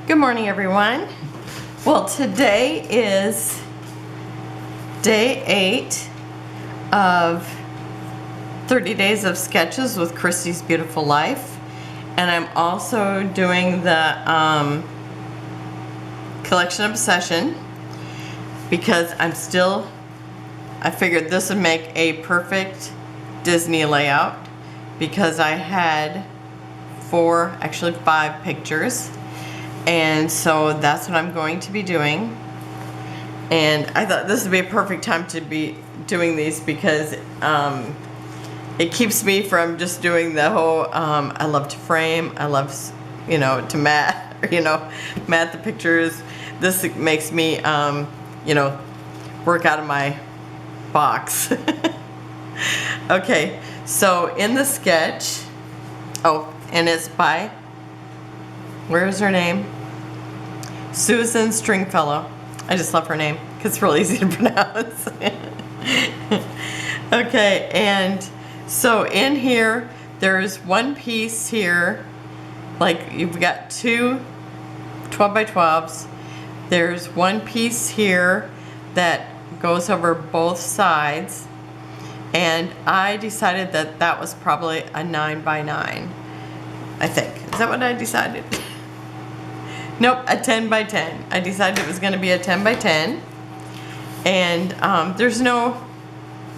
Good morning, everyone. Well, today is day 8 of 30 Days of Sketches with Christy's Beautiful Life. And I'm also doing the Collection Obsession because I figured this would make a perfect Disney layout because I had 5 pictures. And so that's what I'm going to be doing. And I thought this would be a perfect time to be doing these because it keeps me from just doing the whole, I love to frame, I love, to mat, mat the pictures. This makes me, work out of my box. Okay, so in the sketch, and it's by, where's her name? Susan Stringfellow. I just love her name because it's real easy to pronounce. Okay, and so in here, there's one piece here, like you've got two 12 by 12s. There's one piece here that goes over both sides, and I decided that that was probably a 9 by 9. I think. Is that what I decided? Nope, a 10 by 10. I decided it was going to be a 10 by 10. And there's no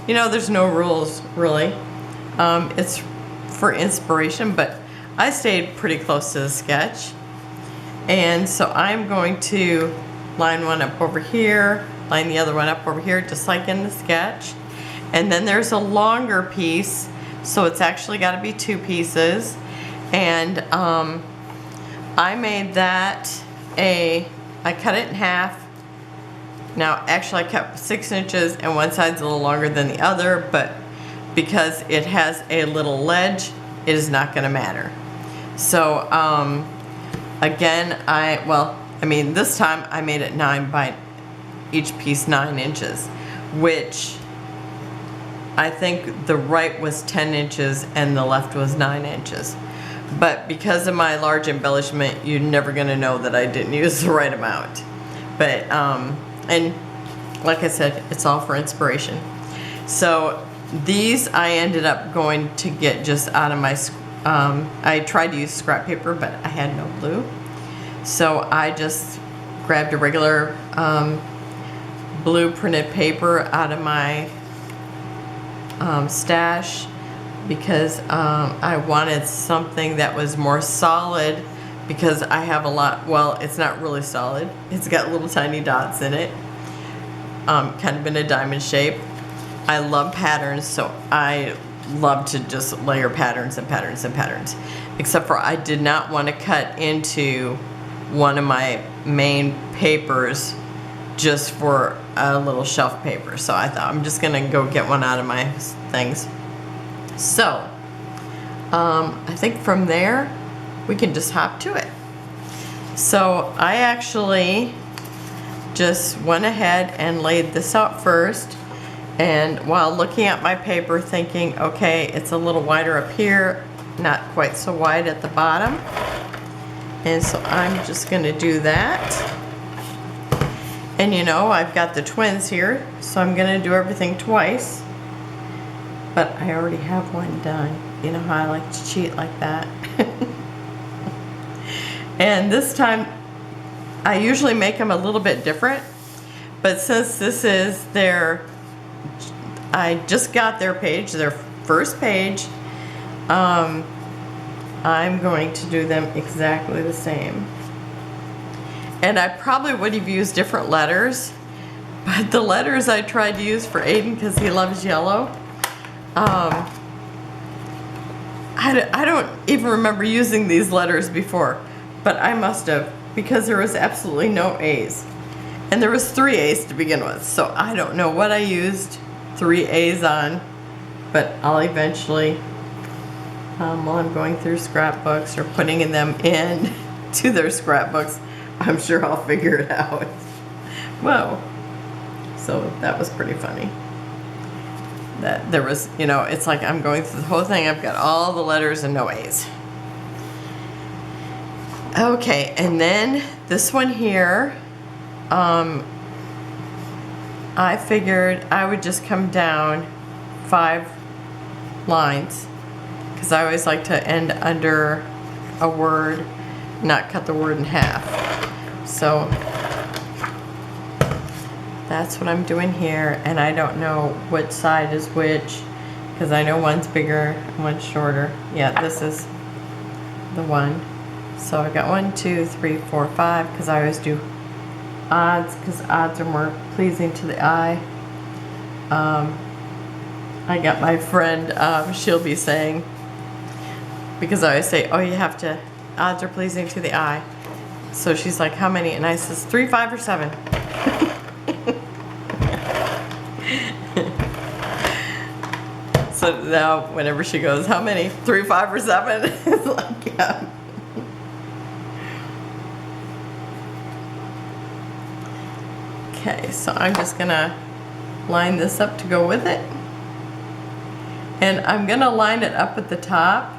rules really. It's for inspiration, but I stayed pretty close to the sketch. And so I'm going to line one up over here, line the other one up over here, just like in the sketch. And then there's a longer piece, so it's actually got to be 2 pieces. And I made that I cut it in half. Now actually I cut 6 inches and one side's a little longer than the other, but because it has a little ledge, it is not going to matter. So again, this time I made it 9 by each piece 9 inches, which I think the right was 10 inches and the left was 9 inches. But because of my large embellishment, you're never going to know that I didn't use the right amount. But, and like I said, it's all for inspiration. So these I ended up going to get just out of my, I tried to use scrap paper, but I had no glue. So I just grabbed a regular blue printed paper out of my stash, because I wanted something that was more solid, because I have a lot, well, it's not really solid. It's got little tiny dots in it, kind of in a diamond shape. I love patterns, so I love to just layer patterns and patterns and patterns. Except for I did not want to cut into one of my main papers just for a little shelf paper. So I thought I'm just gonna go get one out of my things. So, I think from there, we can just hop to it. So, I actually just went ahead and laid this out first. And while looking at my paper thinking, okay, it's a little wider up here, not quite so wide at the bottom. And so I'm just gonna do that. And I've got the twins here, so I'm gonna do everything twice. But I already have one done. You know how I like to cheat like that. And this time, I usually make them a little bit different. But since this is I just got their page, their first page, I'm going to do them exactly the same. And I probably would have used different letters. But the letters I tried to use for Aiden, because he loves yellow, I don't even remember using these letters before, but I must have, because there was absolutely no A's. And there was 3 A's to begin with, so I don't know what I used 3 A's on, but I'll eventually, while I'm going through scrapbooks or putting them in to their scrapbooks, I'm sure I'll figure it out. Whoa. So that was pretty funny. That there was, it's like I'm going through the whole thing. I've got all the letters and no A's. Okay, and then this one here, I figured I would just come down 5 lines because I always like to end under a word, not cut the word in half. So that's what I'm doing here, and I don't know which side is which because I know one's bigger and one's shorter. Yeah, this is the one. So I got 1, 2, 3, 4, 5 because I always do odds because odds are more pleasing to the eye. I got my friend, she'll be saying, because I always say, oh, you have to, odds are pleasing to the eye. So she's like, how many? And I says 3, 5, or 7. So now whenever she goes, how many? 3, 5, or 7? It's like, yeah. Okay, so I'm just gonna line this up to go with it. And I'm gonna line it up at the top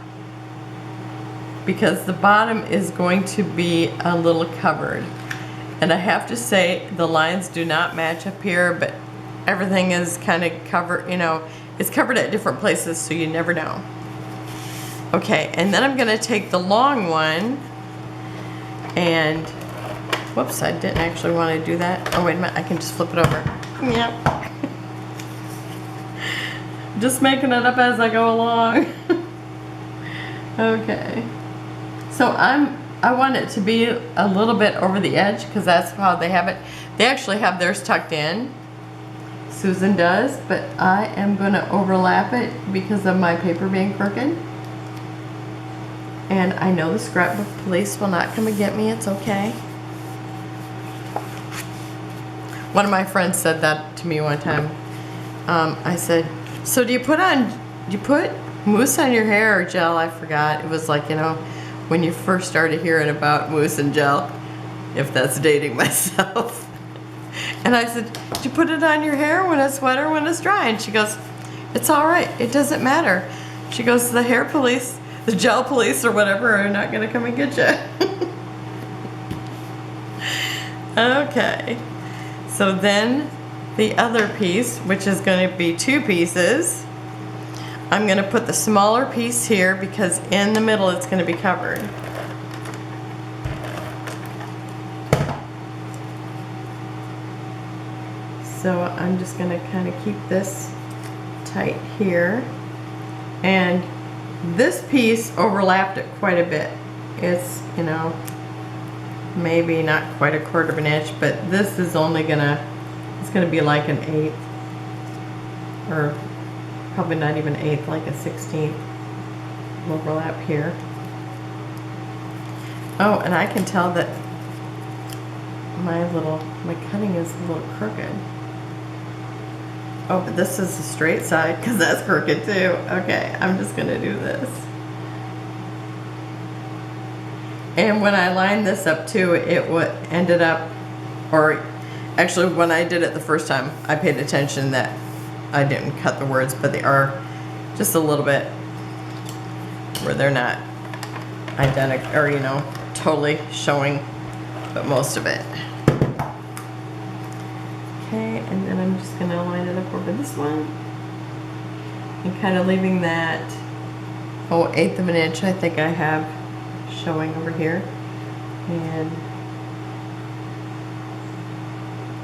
because the bottom is going to be a little covered. And I have to say the lines do not match up here, but everything is kind of covered, you know, it's covered at different places, so you never know. Okay, and then I'm gonna take the long one and, whoops, I didn't actually want to do that. Oh, wait a minute, I can just flip it over. Yep. Just making it up as I go along. Okay. So I want it to be a little bit over the edge because that's how they have it. They actually have theirs tucked in. Susan does, but I am going to overlap it because of my paper being crooked. And I know the scrapbook police will not come and get me. It's okay. One of my friends said that to me one time. I said, so do you put mousse on your hair or gel? I forgot. It was like, you know, when you first started hearing about mousse and gel, if that's dating myself. And I said, do you put it on your hair when it's wet or when it's dry? And she goes, it's all right. It doesn't matter. She goes, the hair police, the gel police or whatever are not going to come and get you. Okay. So then the other piece, which is going to be 2 pieces, I'm going to put the smaller piece here because in the middle it's going to be covered. So I'm just going to kind of keep this tight here. And this piece overlapped it quite a bit. It's, you know, maybe not quite a 1/4 of an inch, but this is only gonna, it's gonna be like an 1/8, or probably not even 1/8, like a 1/16 overlap here. Oh, and I can tell that my cutting is a little crooked. Oh, but this is the straight side because that's crooked too. Okay, I'm just gonna do this. And when I lined this up too, it ended up, or actually when I did it the first time, I paid attention that I didn't cut the words, but they are just a little bit where they're not identical, or, you know, totally showing, but most of it. Okay, and then I'm just gonna line it up over this one and kind of leaving that, 1/8 of an inch I think I have showing over here, and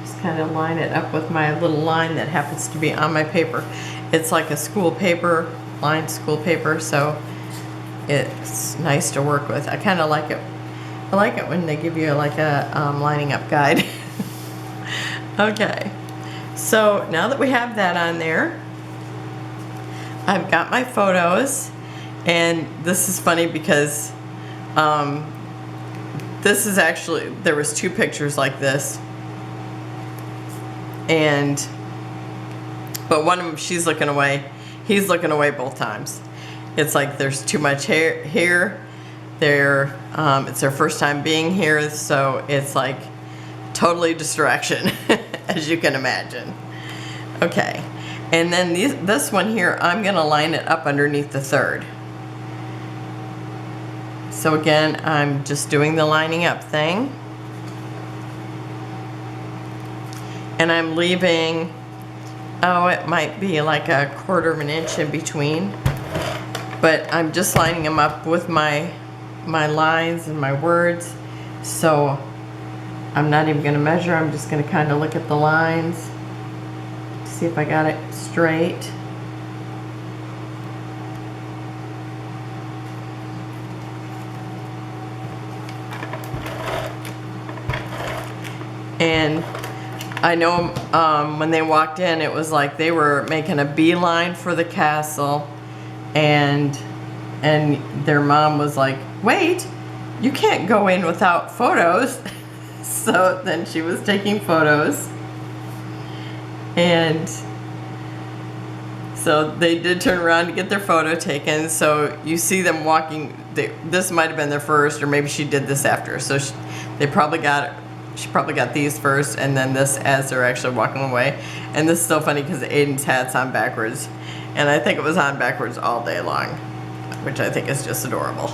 just kind of line it up with my little line that happens to be on my paper. It's like a school paper, lined school paper, so it's nice to work with. I kind of like it. I like it when they give you like a lining up guide. Okay, so now that we have that on there, I've got my photos, and this is funny because this is actually, there was 2 pictures like this, but one of them, she's looking away, he's looking away both times. It's like there's too much hair here. It's their first time being here, so it's like totally distraction, as you can imagine. Okay, and then this one here, I'm gonna line it up underneath the 3rd. So so again, I'm just doing the lining up thing. And I'm leaving, oh, it might be like a 1/4 of an inch in between. But I'm just lining them up with my lines and my words. So I'm not even gonna measure, I'm just gonna kind of look at the lines, see if I got it straight. And I know when they walked in, it was like they were making a beeline for the castle, and their mom was like, wait, you can't go in without photos. So then she was taking photos, and so they did turn around to get their photo taken. So you see them walking, this might have been their first, or maybe she did this after. So she probably got these first, and then this as they're actually walking away. And this is so funny because Aiden's hat's on backwards, and I think it was on backwards all day long, which I think is just adorable.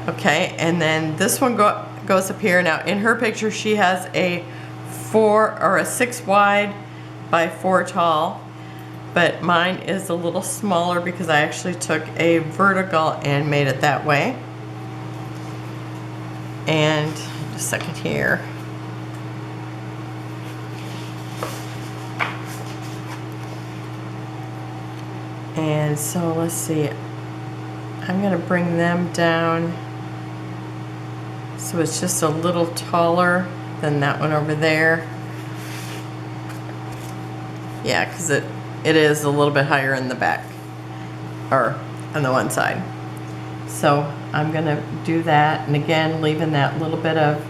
Okay, and then this one goes up here. Now in her picture she has a 6 wide by 4 tall, but mine is a little smaller because I actually took a vertical and made it that way. And just a second here. And so let's see, I'm gonna bring them down so it's just a little taller than that one over there. Yeah, because it is a little bit higher in the back, or on the one side. So I'm gonna do that, and again leaving that little bit of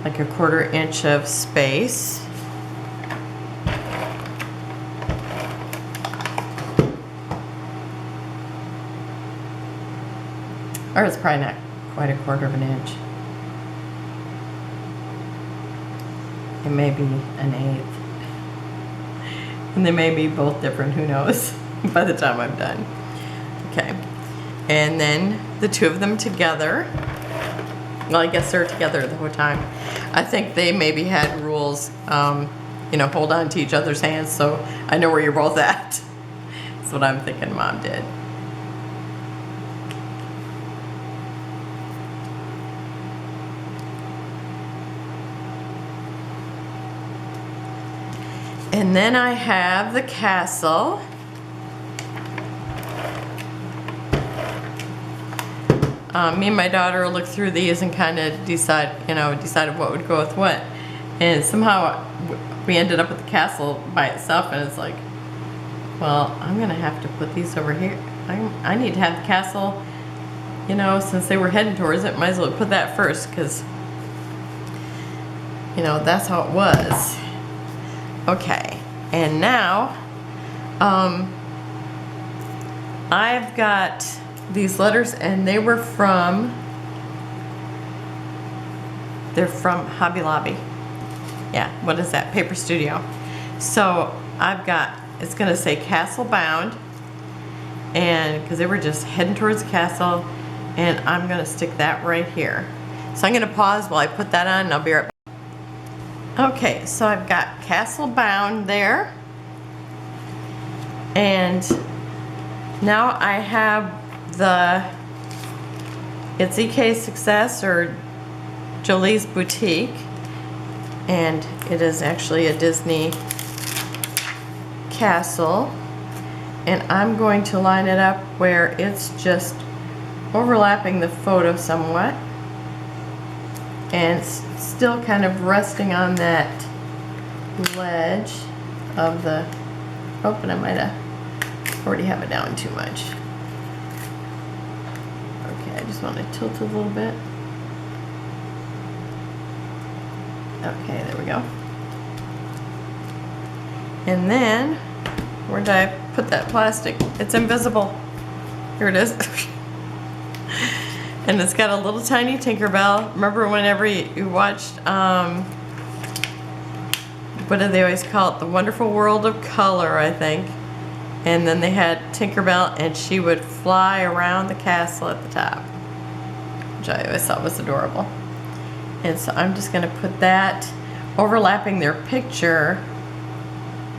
like a 1/4 inch of space. Or it's probably not quite a 1/4 of an inch. It may be an 1/8. And they may be both different, who knows, by the time I'm done. Okay, and then the two of them together. Well, I guess they're together the whole time. I think they maybe had rules, you know, hold on to each other's hands, so I know where you're both at. That's what I'm thinking Mom did. And then I have the castle. Me and my daughter looked through these and kind of decided what would go with what. And somehow we ended up with the castle by itself, and it's like, well, I'm gonna have to put these over here. I need to have the castle, you know, since they were heading towards it, might as well put that first, because, you know, that's how it was. Okay, and now I've got these letters, and they're from Hobby Lobby. Yeah, what is that? Paper Studio. So I've got, it's gonna say Castle Bound, and because they were just heading towards the castle, and I'm gonna stick that right here. So I'm gonna pause while I put that on, and I'll be right back. Okay, so I've got Castle Bound there, and now I have it's EK Success, or Jolee's Boutique, and it is actually a Disney castle, and I'm going to line it up where it's just overlapping the photo somewhat, and it's still kind of resting on that ledge of the, oh, but I might have already have it down too much. Okay, I just want to tilt it a little bit. Okay, there we go. And then, where did I put that plastic? It's invisible. Here it is. And it's got a little tiny Tinkerbell. Remember whenever you watched, what do they always call it? The Wonderful World of Color, I think. And then they had Tinkerbell, and she would fly around the castle at the top. which I always thought was adorable. And so I'm just gonna put that overlapping their picture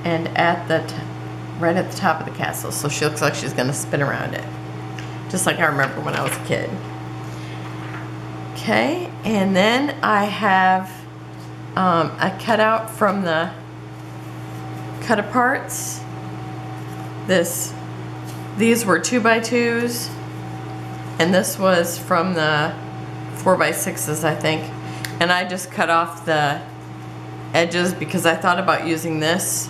and at the right at the top of the castle, so she looks like she's gonna spin around it, just like I remember when I was a kid. Okay, and then I have I cut out from the cut aparts. These were 2x2s, and this was from the 4x6s, I think. And I just cut off the edges because I thought about using this,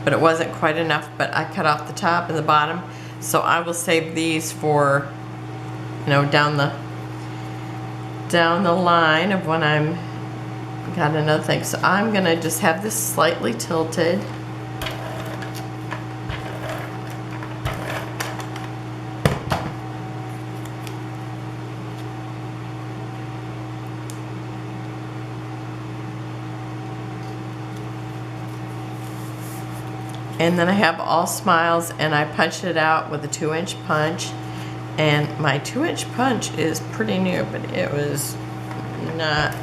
but it wasn't quite enough. But I cut off the top and the bottom, so I will save these for, you know, down the line of when I'm got another thing. So I'm gonna just have this slightly tilted. And then I have all smiles, and I punched it out with a 2-inch punch. And my 2-inch punch is pretty new, but it was not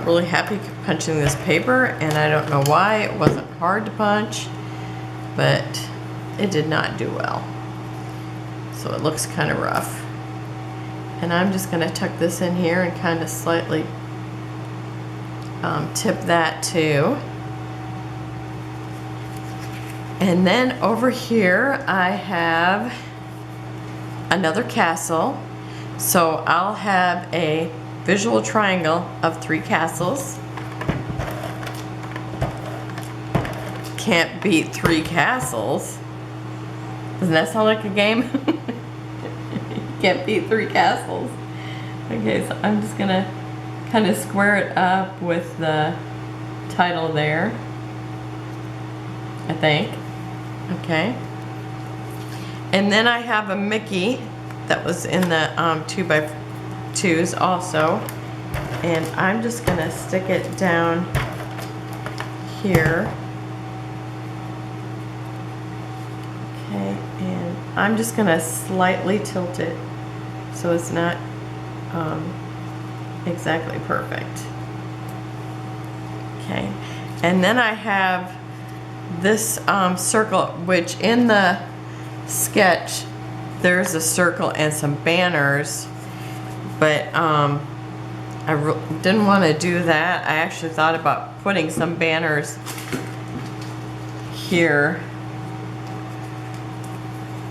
really happy punching this paper, and I don't know why. It wasn't hard to punch, but it did not do well. So it looks kind of rough. And I'm just gonna tuck this in here and kind of slightly tip that too. And then over here I have another castle. So I'll have a visual triangle of 3 castles. Can't beat 3 castles. Doesn't that sound like a game? Can't beat 3 castles. Okay, so I'm just gonna kind of square it up with the title there, I think. Okay. And then I have a Mickey that was in the 2x2s also. And I'm just gonna stick it down here. Okay, and I'm just gonna slightly tilt it so it's not exactly perfect. Okay, and then I have this circle, which in the sketch there's a circle and some banners, but I didn't want to do that. I actually thought about putting some banners here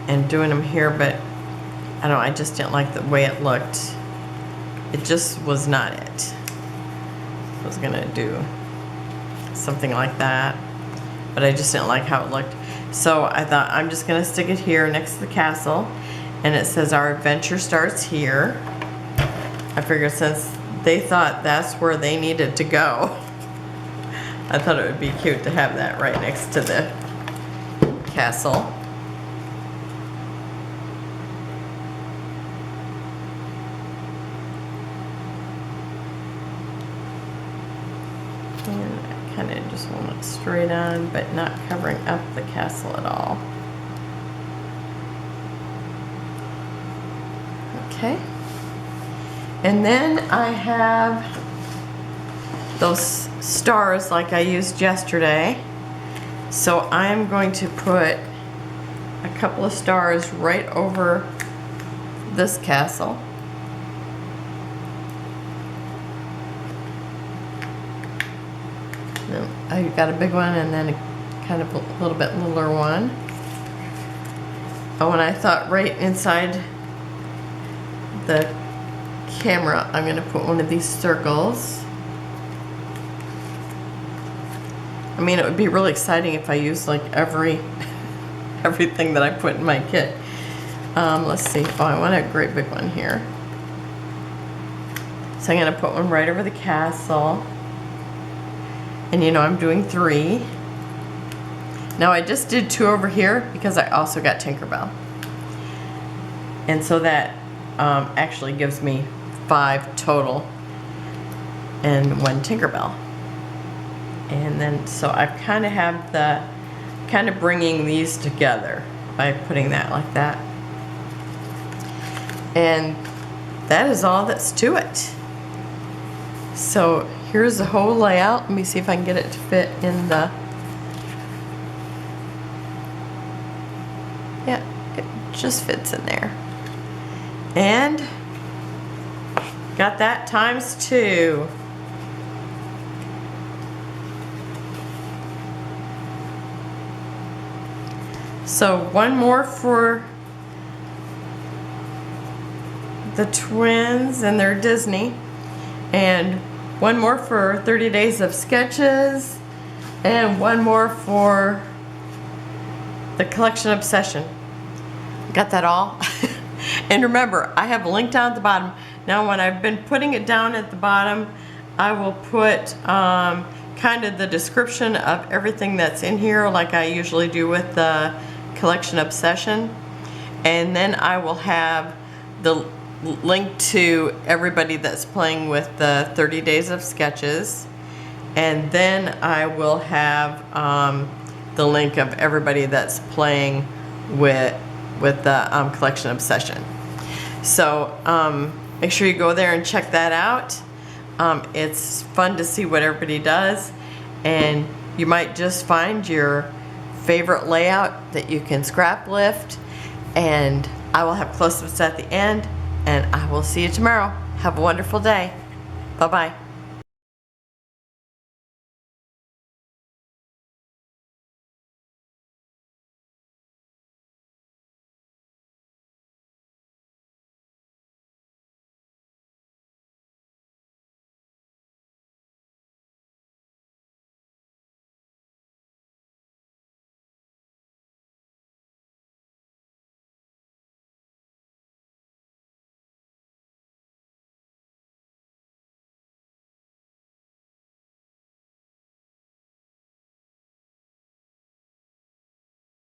and doing them here, but I don't know, I just didn't like the way it looked. It just was not it. I was gonna do something like that, but I just didn't like how it looked. So I thought I'm just gonna stick it here next to the castle, and it says our adventure starts here. I figured since they thought that's where they needed to go, I thought it would be cute to have that right next to the castle. And I kind of just want it straight on, but not covering up the castle at all. Okay. And then I have those stars like I used yesterday. So I'm going to put a couple of stars right over this castle. I got a big one and then a kind of a little bit littler one. Oh, and I thought right inside the camera I'm going to put one of these circles. I mean, it would be really exciting if I used like everything that I put in my kit. Let's see. Oh, I want a great big one here. So I'm going to put one right over the castle. And you know, I'm doing 3. Now I just did 2 over here because I also got Tinkerbell. And so that actually gives me 5 total and 1 Tinkerbell. And then, so I kind of have the, kind of bringing these together by putting that like that. And that is all that's to it. So here's the whole layout. Let me see if I can get it to fit in the, yeah, it just fits in there. And got that ×2. So one more for the twins and their Disney, and one more for 30 Days of Sketches, and one more for the Collection Obsession. Got that all? And remember, I have a link down at the bottom. Now when I've been putting it down at the bottom, I will put kind of the description of everything that's in here, like I usually do with the Collection Obsession. And then I will have the link to everybody that's playing with the 30 Days of Sketches. And then I will have the link of everybody that's playing with the Collection Obsession. So make sure you go there and check that out. It's fun to see what everybody does, and you might just find your favorite layout that you can scrap lift. And I will have close-ups at the end, and I will see you tomorrow. Have a wonderful day. Bye-bye.